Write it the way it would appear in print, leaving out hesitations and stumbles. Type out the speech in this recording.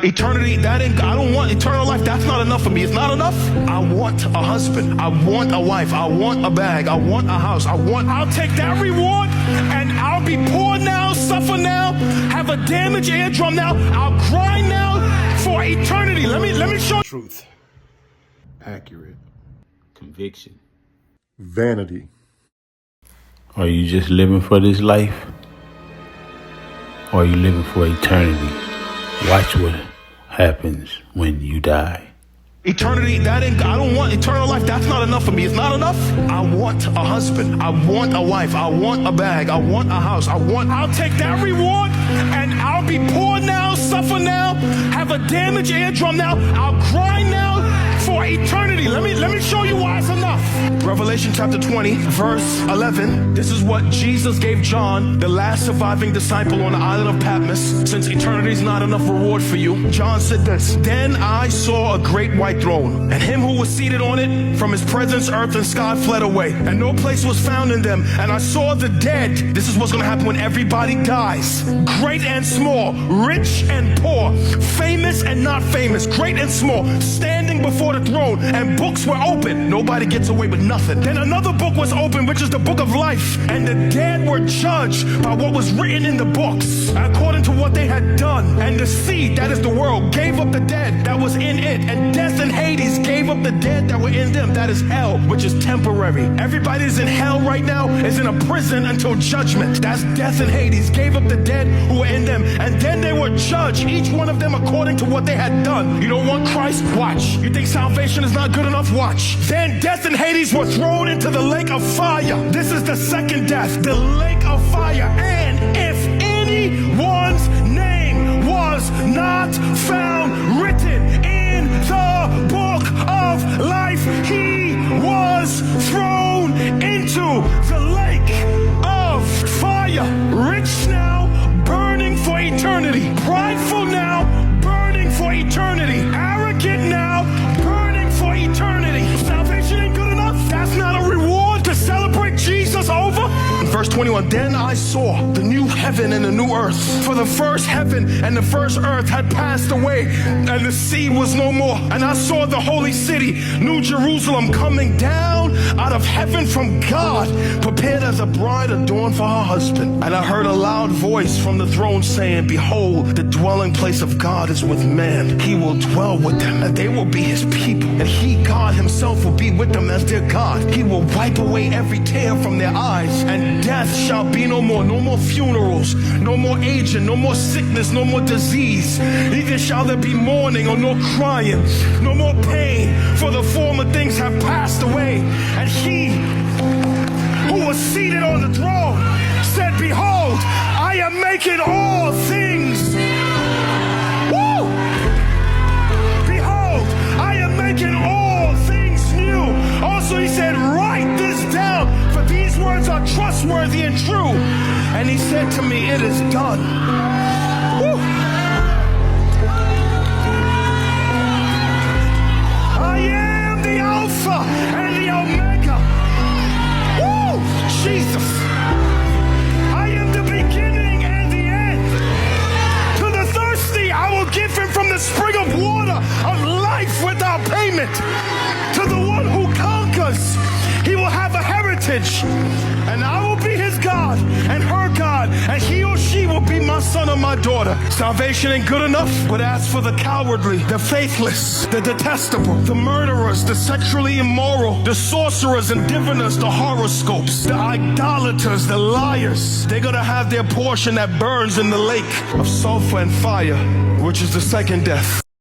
Eternity, that ain't, I don't want eternal life. That's not enough for me. It's not enough. I want a husband. I want a wife. I want a bag. I want a house. I'll take that reward and I'll be poor now, suffer now, have a damaged eardrum now. I'll grind now for eternity. Let me show Truth. Accurate. Conviction. Vanity. Are you just living for this life? Or are you living for eternity? Watch what happens when you die. eternity, that ain't, I don't want eternal life. That's not enough for me. It's not enough. I want a husband. I want a wife. I want a bag. I want a house. I'll take that reward and I'll be poor now, suffer now, have a damaged eardrum now. I'll grind now for eternity. Let me show you why it's enough. Revelation chapter 20, verse 11. This is what Jesus gave John, the last surviving disciple on the island of Patmos. Since eternity is not enough reward for you, John said this: Then I saw a great white throne, and him who was seated on it. From his presence, earth and sky fled away, and no place was found in them. And I saw the dead. This is what's going to happen when everybody dies. Great and small, rich and poor, famous and not famous, great and small, standing before the throne, and books were open. Nobody gets away with nothing. Then another book was opened, which is the book of life, and the dead were judged by what was written in the books, according to what they had done. And the sea, that is the world, gave up the dead that was in it, and death and Hades gave up the dead that were in them. That is hell, which is temporary. Everybody is in hell right now, is in a prison until judgment. That's death and Hades gave up the dead who were in them, and then they were judged, each one of them according to what they had done. You don't want Christ? Watch. You think salvation is not good enough? Watch. Then death and Hades were thrown into the lake of fire. This is the second death, the lake of fire. And if anyone's name was not found written in the book of life, he was thrown into the lake of fire. Rich now, burning for eternity. Prideful now, burning for eternity. Arrogant now, burning for eternity. Salvation ain't good enough. That's not a reward to celebrate Jesus over. Verse 21, then I saw the new heaven and the new earth. For the first heaven and the first earth had passed away, and the sea was no more. And I saw the holy city, New Jerusalem, coming down out of heaven from God, prepared as a bride adorned for her husband. And I heard a loud voice from the throne saying, behold, the dwelling place of God is with man. He will dwell with them, and they will be his people. And he, God himself, will be with them as their God. He will wipe away every tear from their eyes, and death shall be no more. No more funerals, no more aging, no more sickness, no more disease. Neither shall there be mourning or no crying, no more pain, for the former things have passed away. And he who was seated on the throne said, behold, I am making all things. Woo! Behold, I am making all things new. Also he said, write this down, for these words are trustworthy and true. And he said to me, it is done. Woo! I am the Alpha and the Omega. Woo! Jesus. I am the beginning and the end. To the thirsty, I will give him from the spring of water of life without payment. To the one who conquers, he will have a heritage, and I will be his God and her God, and he or she will be my son or my daughter. Salvation ain't good enough, but as for the cowardly, the faithless, the detestable, the murderers, the sexually immoral, the sorcerers and diviners, the horoscopes, the idolaters, the liars, they're gonna have their portion that burns in the lake of sulfur and fire, which is the second death.